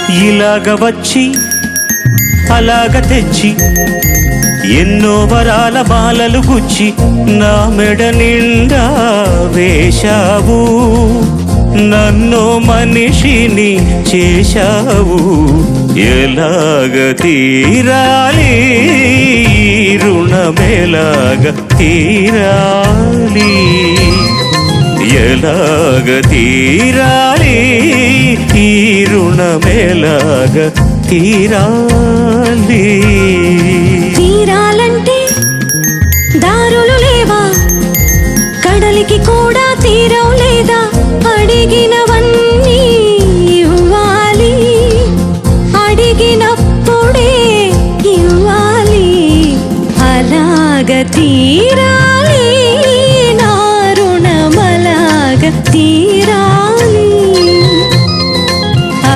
ఇలాగ వచ్చి అలాగ తెచ్చి ఎన్నో వరాల మాలలు గుచ్చి నా మెడ నిండా వేశావు, నన్ను మనిషిని చేశావు. ఎలాగ తీరాలి రుణమెలాగ తీరాలి, ఎలాగ తీరాలి ఈ రుణమెలాగ తీరాలి. తీరాలంటే దారులు లేవా, కడలికి కూడా తీరం లేదా, అడిగినవన్నీ ఇవ్వాలి, అడిగినప్పుడే ఇవ్వాలి. అలాగ తీరాలి నా రుణమలాగ తీరాలి.